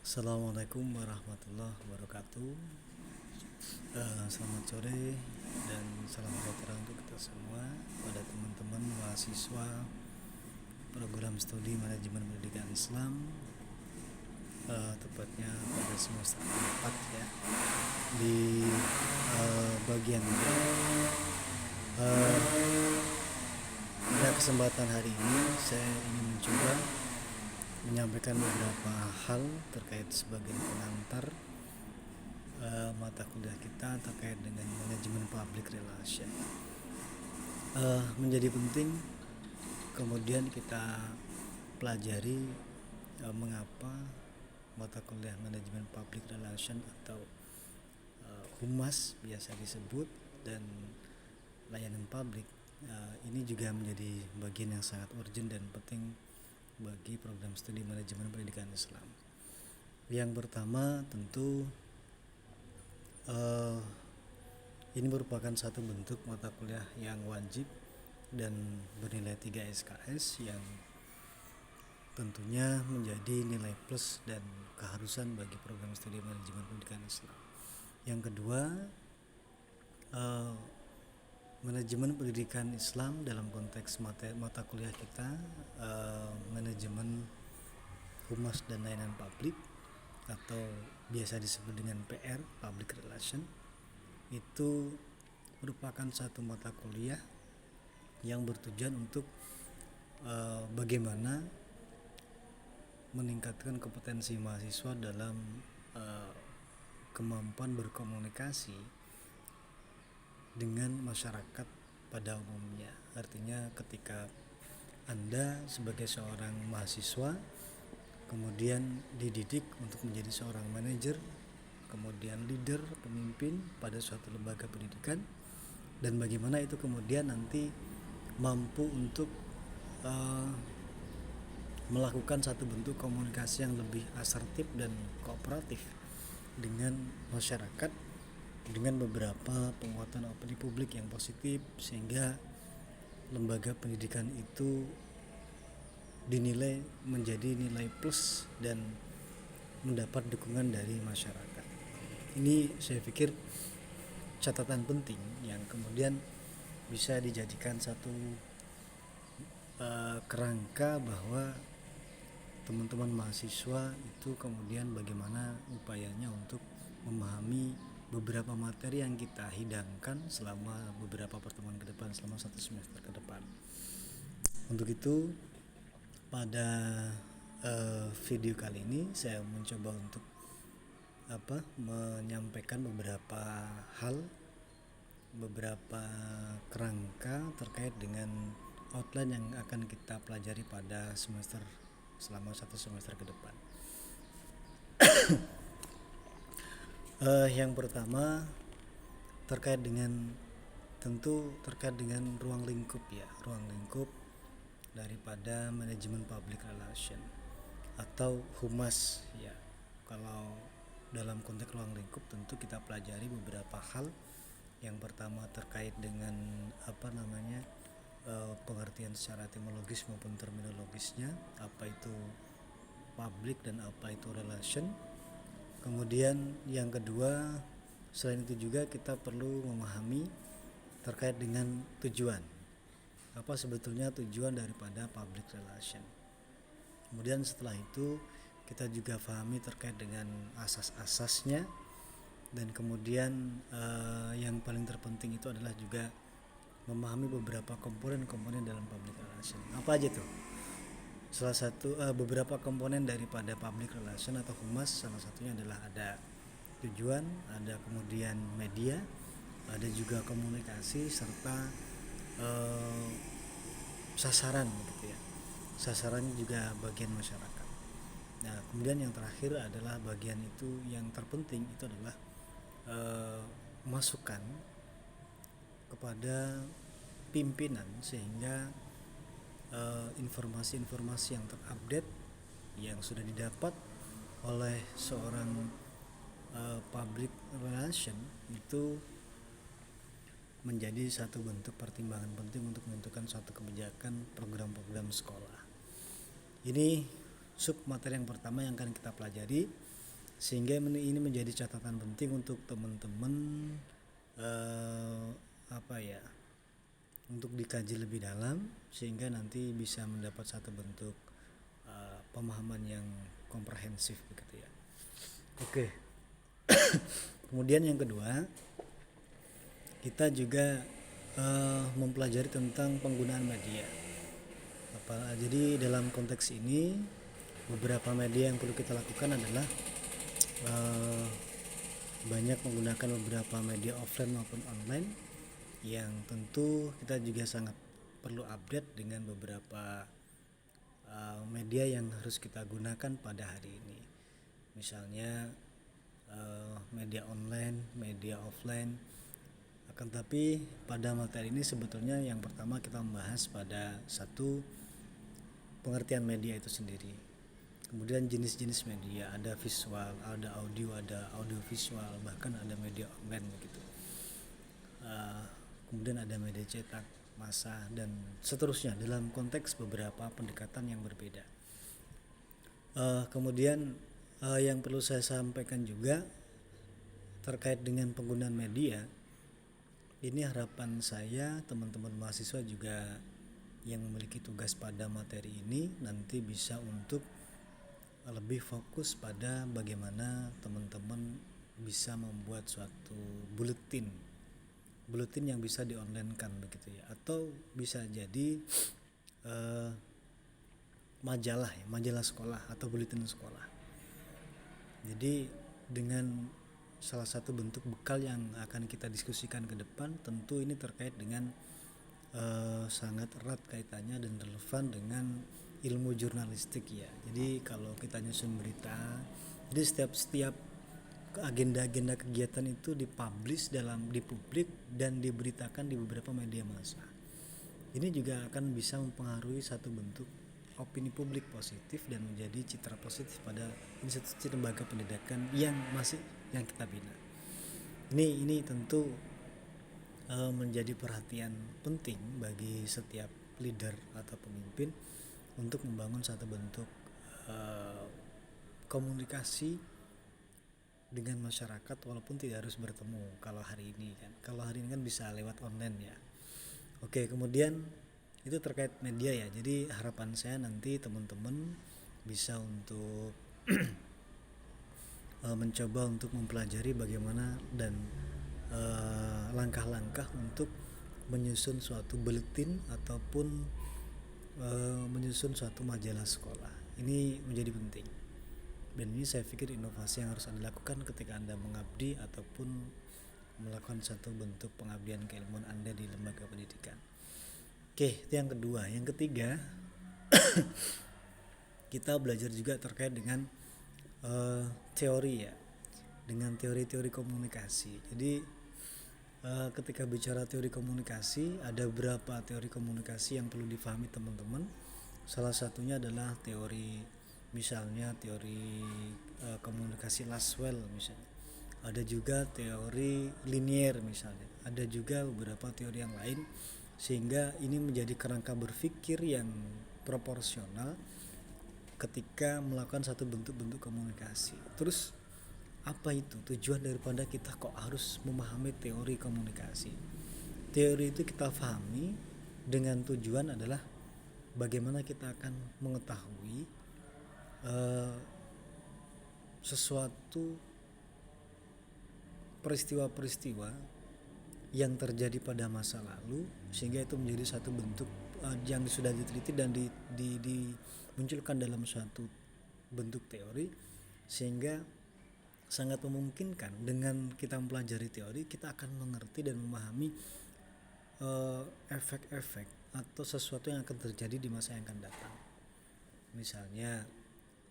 Assalamualaikum warahmatullahi wabarakatuh. Selamat sore dan salam sejahtera untuk kita semua. Pada teman-teman mahasiswa program studi manajemen pendidikan Islam, tepatnya pada semester 4 ya. Di bagian pada kesempatan hari ini saya ingin mencoba menyampaikan beberapa hal terkait sebagai pengantar mata kuliah kita terkait dengan manajemen public relation. Menjadi penting kemudian kita pelajari mengapa mata kuliah manajemen public relation atau humas biasa disebut dan layanan publik ini juga menjadi bagian yang sangat urgent dan penting bagi program studi manajemen pendidikan Islam. Yang pertama tentu ini merupakan satu bentuk mata kuliah yang wajib dan bernilai 3 SKS yang tentunya menjadi nilai plus dan keharusan bagi program studi manajemen pendidikan Islam. Yang kedua, manajemen pendidikan Islam dalam konteks mata kuliah kita, manajemen humas dan layanan publik atau biasa disebut dengan PR, public relation, itu merupakan satu mata kuliah yang bertujuan untuk bagaimana meningkatkan kompetensi mahasiswa dalam kemampuan berkomunikasi dengan masyarakat pada umumnya. Artinya ketika Anda sebagai seorang mahasiswa kemudian dididik untuk menjadi seorang manajer, kemudian leader, pemimpin pada suatu lembaga pendidikan, dan bagaimana itu kemudian nanti mampu untuk melakukan satu bentuk komunikasi yang lebih asertif dan kooperatif dengan masyarakat dengan beberapa penguatan opini publik yang positif, sehingga lembaga pendidikan itu dinilai menjadi nilai plus dan mendapat dukungan dari masyarakat. Ini saya pikir catatan penting yang kemudian bisa dijadikan satu kerangka bahwa teman-teman mahasiswa itu kemudian bagaimana upayanya untuk memahami beberapa materi yang kita hidangkan selama beberapa pertemuan ke depan, selama satu semester ke depan. Untuk itu pada video kali ini saya mencoba untuk menyampaikan beberapa hal, beberapa kerangka terkait dengan outline yang akan kita pelajari pada semester selama satu semester ke depan. Yang pertama terkait dengan ruang lingkup ya, ruang lingkup daripada manajemen public relation atau humas ya. Kalau dalam konteks ruang lingkup tentu kita pelajari beberapa hal. Yang pertama terkait dengan pengertian secara etimologis maupun terminologisnya, apa itu public dan apa itu relation. Kemudian yang kedua, selain itu juga kita perlu memahami terkait dengan tujuan. Apa sebetulnya tujuan daripada public relation. Kemudian setelah itu kita juga pahami terkait dengan asas-asasnya, dan kemudian yang paling terpenting itu adalah juga memahami beberapa komponen-komponen dalam public relation. Apa aja tuh? Salah satu beberapa komponen daripada public relation atau humas, salah satunya adalah ada tujuan, ada kemudian media, ada juga komunikasi serta sasaran gitu ya. Sasarannya juga bagian masyarakat. Nah, kemudian yang terakhir adalah bagian itu yang terpenting itu adalah masukan kepada pimpinan sehingga informasi-informasi yang terupdate yang sudah didapat oleh seorang public relation itu menjadi satu bentuk pertimbangan penting untuk menentukan suatu kebijakan program-program sekolah. Ini sub materi yang pertama yang akan kita pelajari. Sehingga ini menjadi catatan penting untuk teman-teman, apa ya, untuk dikaji lebih dalam sehingga nanti bisa mendapat satu bentuk pemahaman yang komprehensif begitu ya. Oke. Kemudian yang kedua, kita juga mempelajari tentang penggunaan media. Jadi dalam konteks ini beberapa media yang perlu kita lakukan adalah banyak menggunakan beberapa media offline maupun online, yang tentu kita juga sangat perlu update dengan beberapa media yang harus kita gunakan pada hari ini. Misalnya media online, media offline. Akan tapi pada materi ini sebetulnya yang pertama kita membahas pada satu pengertian media itu sendiri. Kemudian jenis-jenis media, ada visual, ada audio visual, bahkan ada media online gitu. Kemudian ada media cetak, massa, dan seterusnya dalam konteks beberapa pendekatan yang berbeda. Kemudian yang perlu saya sampaikan juga terkait dengan penggunaan media, ini harapan saya teman-teman mahasiswa juga yang memiliki tugas pada materi ini nanti bisa untuk lebih fokus pada bagaimana teman-teman bisa membuat suatu buletin yang bisa di-online-kan begitu ya, atau bisa jadi majalah sekolah atau buletin sekolah. Jadi dengan salah satu bentuk bekal yang akan kita diskusikan ke depan, tentu ini terkait dengan sangat erat kaitannya dan relevan dengan ilmu jurnalistik ya. Jadi kalau kita nyusun berita, jadi setiap agenda-agenda kegiatan itu dipublish di publik dan diberitakan di beberapa media massa. Ini juga akan bisa mempengaruhi satu bentuk opini publik positif dan menjadi citra positif pada institusi lembaga pendidikan yang kita bina. Ini tentu menjadi perhatian penting bagi setiap leader atau pemimpin untuk membangun satu bentuk komunikasi dengan masyarakat walaupun tidak harus bertemu kalau hari ini kan bisa lewat online ya. Oke, kemudian itu terkait media ya. Jadi harapan saya nanti teman-teman bisa untuk mencoba untuk mempelajari bagaimana dan langkah-langkah untuk menyusun suatu buletin ataupun menyusun suatu majalah sekolah. Ini menjadi penting. Dan ini saya pikir inovasi yang harus Anda lakukan ketika Anda mengabdi ataupun melakukan satu bentuk pengabdian keilmuan Anda di lembaga pendidikan. Oke, itu yang kedua. Yang ketiga, kita belajar juga terkait dengan teori ya, dengan teori-teori komunikasi. Jadi ketika bicara teori komunikasi, ada beberapa teori komunikasi yang perlu difahami teman-teman. Salah satunya adalah teori komunikasi Laswell misalnya. Ada juga teori linier misalnya. Ada juga beberapa teori yang lain, sehingga ini menjadi kerangka berpikir yang proporsional ketika melakukan satu bentuk-bentuk komunikasi. Terus apa itu tujuan daripada kita kok harus memahami teori komunikasi? Teori itu kita pahami dengan tujuan adalah bagaimana kita akan mengetahui sesuatu peristiwa-peristiwa yang terjadi pada masa lalu, sehingga itu menjadi satu bentuk yang sudah diteliti dan dimunculkan dalam suatu bentuk teori, sehingga sangat memungkinkan dengan kita mempelajari teori kita akan mengerti dan memahami efek-efek atau sesuatu yang akan terjadi di masa yang akan datang. Misalnya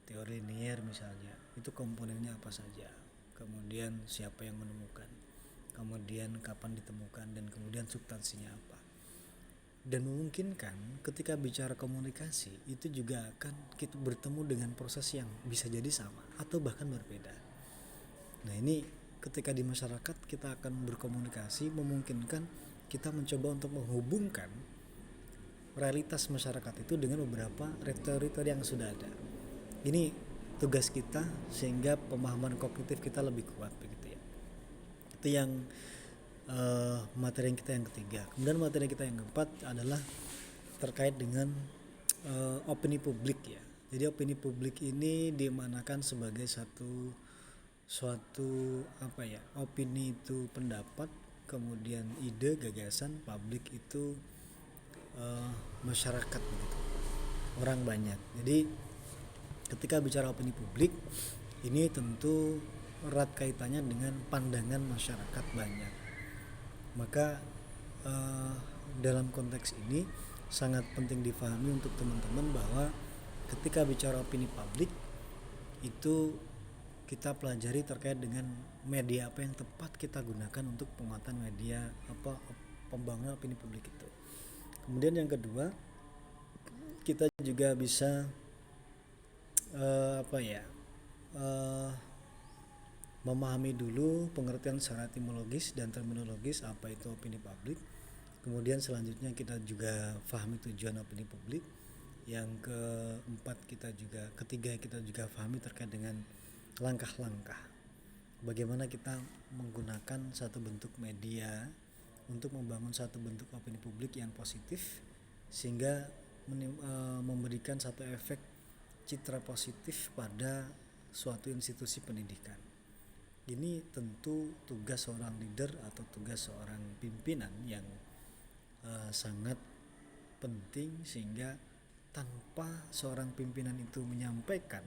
teori linier misalnya, itu komponennya apa saja, kemudian siapa yang menemukan, kemudian kapan ditemukan, dan kemudian substansinya apa. Dan memungkinkan ketika bicara komunikasi itu juga akan kita bertemu dengan proses yang bisa jadi sama atau bahkan berbeda. Nah ini ketika di masyarakat kita akan berkomunikasi, memungkinkan kita mencoba untuk menghubungkan realitas masyarakat itu dengan beberapa teori-teori yang sudah ada. Ini tugas kita sehingga pemahaman kognitif kita lebih kuat begitu ya. Itu yang materi kita yang ketiga. Kemudian materi kita yang keempat adalah terkait dengan opini publik ya. Jadi opini publik ini dimanakan sebagai suatu apa ya, opini itu pendapat, kemudian ide, gagasan, publik itu masyarakat begitu, orang banyak. Jadi ketika bicara opini publik ini tentu erat kaitannya dengan pandangan masyarakat banyak. Maka dalam konteks ini sangat penting difahami untuk teman-teman bahwa ketika bicara opini publik itu kita pelajari terkait dengan media apa yang tepat kita gunakan untuk penguatan media pembangunan opini publik itu. Kemudian yang kedua, kita juga bisa memahami dulu pengertian secara etimologis dan terminologis apa itu opini publik. Kemudian selanjutnya kita juga pahami tujuan opini publik. Yang ketiga kita juga pahami terkait dengan langkah-langkah bagaimana kita menggunakan satu bentuk media untuk membangun satu bentuk opini publik yang positif sehingga memberikan satu efek citra positif pada suatu institusi pendidikan. Ini tentu tugas seorang leader atau tugas seorang pimpinan yang sangat penting, sehingga tanpa seorang pimpinan itu menyampaikan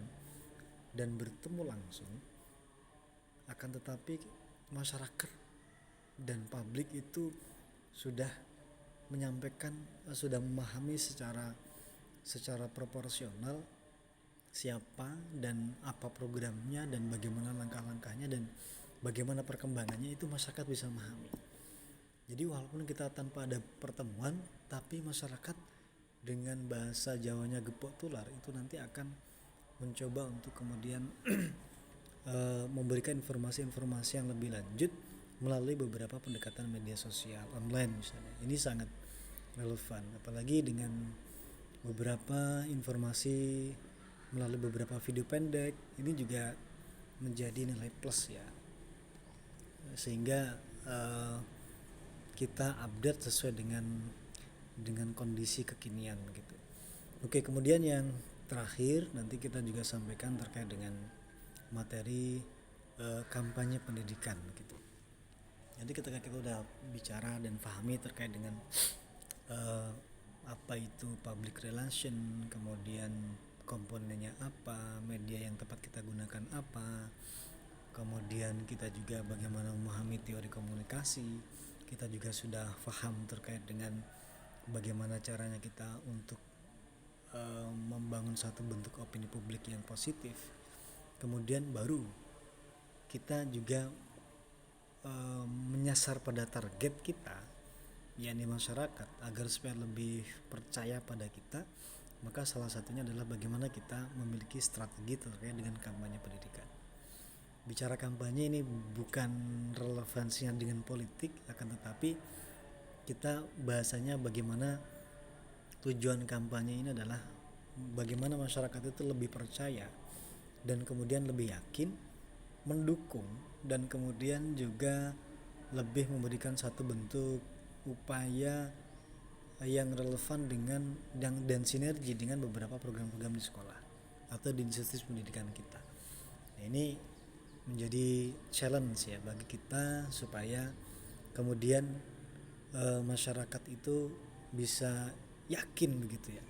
dan bertemu langsung, akan tetapi masyarakat dan publik itu sudah menyampaikan, sudah memahami secara proporsional siapa dan apa programnya dan bagaimana langkah-langkahnya dan bagaimana perkembangannya, itu masyarakat bisa memahami. Jadi walaupun kita tanpa ada pertemuan, tapi masyarakat dengan bahasa Jawanya gepok tular itu nanti akan mencoba untuk kemudian memberikan informasi-informasi yang lebih lanjut melalui beberapa pendekatan media sosial online misalnya. Ini sangat relevan, apalagi dengan beberapa informasi melalui beberapa video pendek. Ini juga menjadi nilai plus ya, sehingga kita update sesuai dengan kondisi kekinian gitu. Oke, kemudian yang terakhir nanti kita juga sampaikan terkait dengan materi kampanye pendidikan gitu. Jadi ketika kita udah bicara dan pahami terkait dengan apa itu public relation, kemudian komponennya apa, media yang tepat kita gunakan apa, kemudian kita juga bagaimana memahami teori komunikasi, kita juga sudah paham terkait dengan bagaimana caranya kita untuk membangun satu bentuk opini publik yang positif. Kemudian baru kita juga menyasar pada target kita, yakni masyarakat, agar supaya lebih percaya pada kita. Maka salah satunya adalah bagaimana kita memiliki strategi terkait dengan kampanye pendidikan. Bicara kampanye ini bukan relevansinya dengan politik, akan tetapi kita bahasanya bagaimana tujuan kampanye ini adalah bagaimana masyarakat itu lebih percaya dan kemudian lebih yakin, mendukung, dan kemudian juga lebih memberikan satu bentuk upaya yang relevan dengan dan sinergi dengan beberapa program-program di sekolah atau di institusi pendidikan kita. Nah, ini menjadi challenge ya bagi kita supaya kemudian masyarakat itu bisa yakin begitu ya,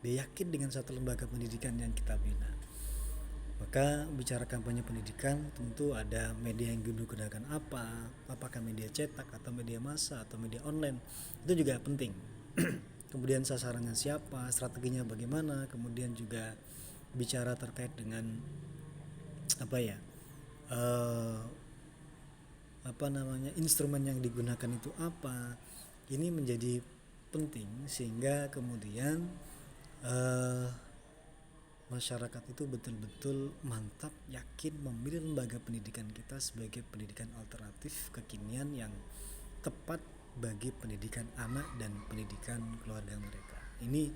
dia yakin dengan satu lembaga pendidikan yang kita bina. Maka bicara kampanye pendidikan tentu ada media yang digunakan apakah media cetak atau media massa atau media online, itu juga penting. Kemudian sasarannya siapa, strateginya bagaimana, kemudian juga bicara terkait dengan instrumen yang digunakan itu apa. Ini menjadi penting sehingga kemudian masyarakat itu betul-betul mantap, yakin memilih lembaga pendidikan kita sebagai pendidikan alternatif kekinian yang tepat bagi pendidikan anak dan pendidikan keluarga mereka. Ini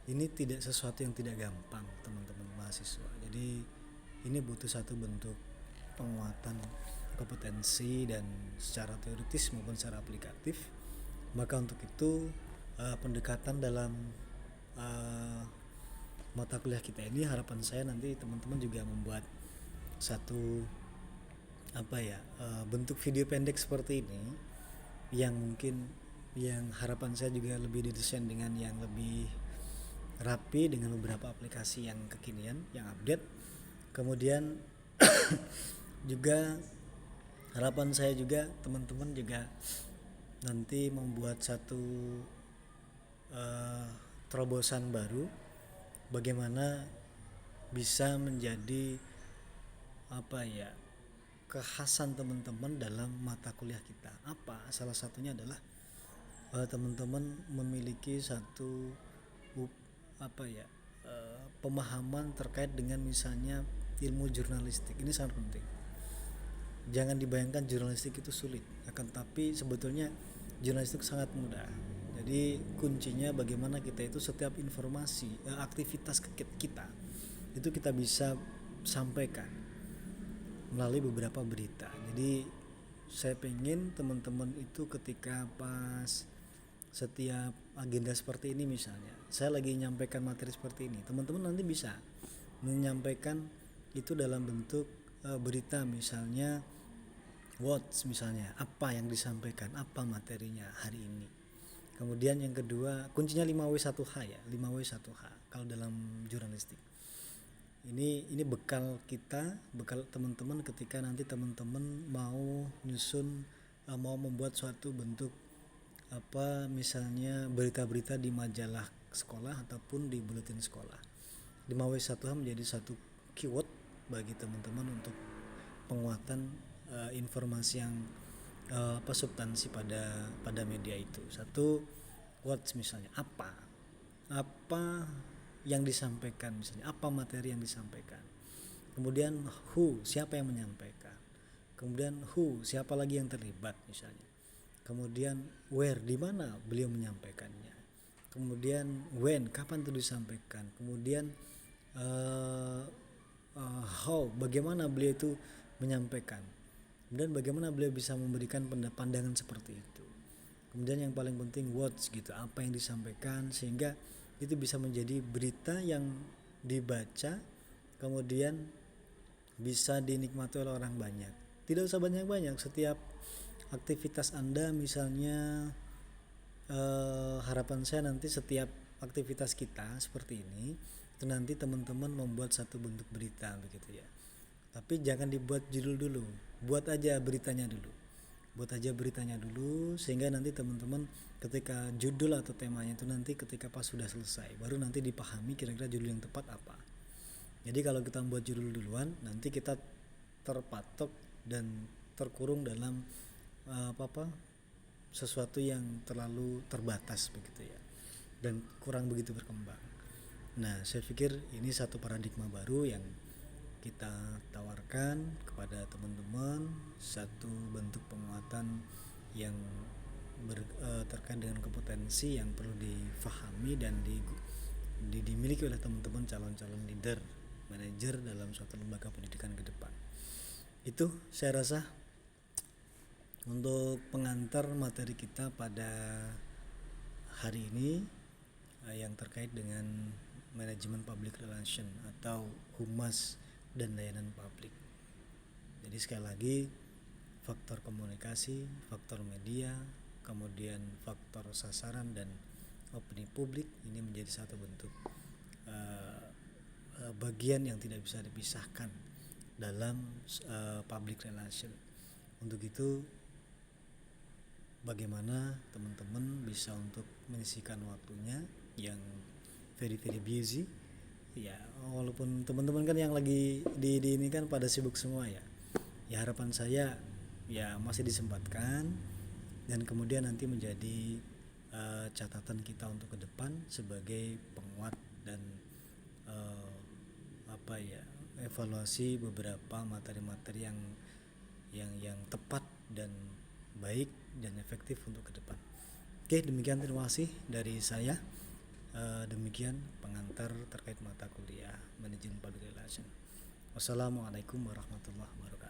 ini tidak sesuatu yang tidak gampang teman-teman mahasiswa. Jadi ini butuh satu bentuk penguatan kompetensi dan secara teoritis maupun secara aplikatif. Maka untuk itu pendekatan dalam mata kuliah kita ini, harapan saya nanti teman-teman juga membuat satu bentuk video pendek seperti ini yang mungkin yang harapan saya juga lebih didesain dengan yang lebih rapi dengan beberapa aplikasi yang kekinian, yang update. Kemudian juga harapan saya juga teman-teman juga nanti membuat satu terobosan baru bagaimana bisa menjadi kekhasan teman-teman dalam mata kuliah kita. Salah satunya adalah teman-teman memiliki satu pemahaman terkait dengan misalnya ilmu jurnalistik. Ini sangat penting. Jangan dibayangkan jurnalistik itu sulit, akan tapi sebetulnya jurnalistik sangat mudah. Jadi kuncinya bagaimana kita itu setiap informasi, aktivitas kita itu kita bisa sampaikan melalui beberapa berita. Jadi saya pengen teman-teman itu ketika pas setiap agenda seperti ini, misalnya saya lagi menyampaikan materi seperti ini, teman-teman nanti bisa menyampaikan itu dalam bentuk berita, misalnya words, misalnya apa yang disampaikan, apa materinya hari ini. Kemudian yang kedua, kuncinya 5W1H ya, 5W1H kalau dalam jurnalistik. Ini bekal kita, bekal teman-teman ketika nanti teman-teman mau nyusun, mau membuat suatu bentuk misalnya berita-berita di majalah sekolah ataupun di buletin sekolah. 5W1H menjadi satu keyword bagi teman-teman untuk penguatan informasi yang substansi pada media itu. Satu, words, misalnya apa yang disampaikan, misalnya apa materi yang disampaikan. Kemudian who, siapa yang menyampaikan. Kemudian who, siapa lagi yang terlibat misalnya. Kemudian where, di mana beliau menyampaikannya. Kemudian when, kapan itu disampaikan. Kemudian how, bagaimana beliau itu menyampaikan. Dan bagaimana beliau bisa memberikan pandangan seperti itu. Kemudian yang paling penting words gitu, apa yang disampaikan, sehingga itu bisa menjadi berita yang dibaca kemudian bisa dinikmati oleh orang banyak. Tidak usah banyak-banyak, setiap aktivitas Anda misalnya harapan saya nanti setiap aktivitas kita seperti ini itu nanti teman-teman membuat satu bentuk berita begitu ya. Tapi jangan dibuat judul dulu, buat aja beritanya dulu sehingga nanti teman-teman ketika judul atau temanya itu nanti ketika pas sudah selesai baru nanti dipahami kira-kira judul yang tepat apa. Jadi kalau kita membuat judul duluan nanti kita terpatok dan terkurung dalam sesuatu yang terlalu terbatas begitu ya, dan kurang begitu berkembang. Nah, saya pikir ini satu paradigma baru yang kita tawarkan kepada teman-teman, satu bentuk penguatan yang terkait dengan kompetensi yang perlu difahami dan dimiliki oleh teman-teman calon-calon leader, manajer dalam suatu lembaga pendidikan ke depan. Itu saya rasa untuk pengantar materi kita pada hari ini yang terkait dengan manajemen public relation atau humas dan layanan publik. Jadi sekali lagi, faktor komunikasi, faktor media, kemudian faktor sasaran dan opini publik ini menjadi satu bentuk bagian yang tidak bisa dipisahkan dalam public relation. Untuk itu bagaimana teman-teman bisa untuk menyisihkan waktunya yang very busy ya, walaupun teman-teman kan yang lagi di ini kan pada sibuk semua ya. Ya harapan saya ya masih disempatkan dan kemudian nanti menjadi catatan kita untuk ke depan sebagai penguat dan evaluasi beberapa materi-materi yang tepat dan baik dan efektif untuk ke depan. Oke, demikian, terima kasih dari saya. Demikian pengantar terkait mata kuliah manajemen public relation. Wassalamualaikum warahmatullahi wabarakatuh.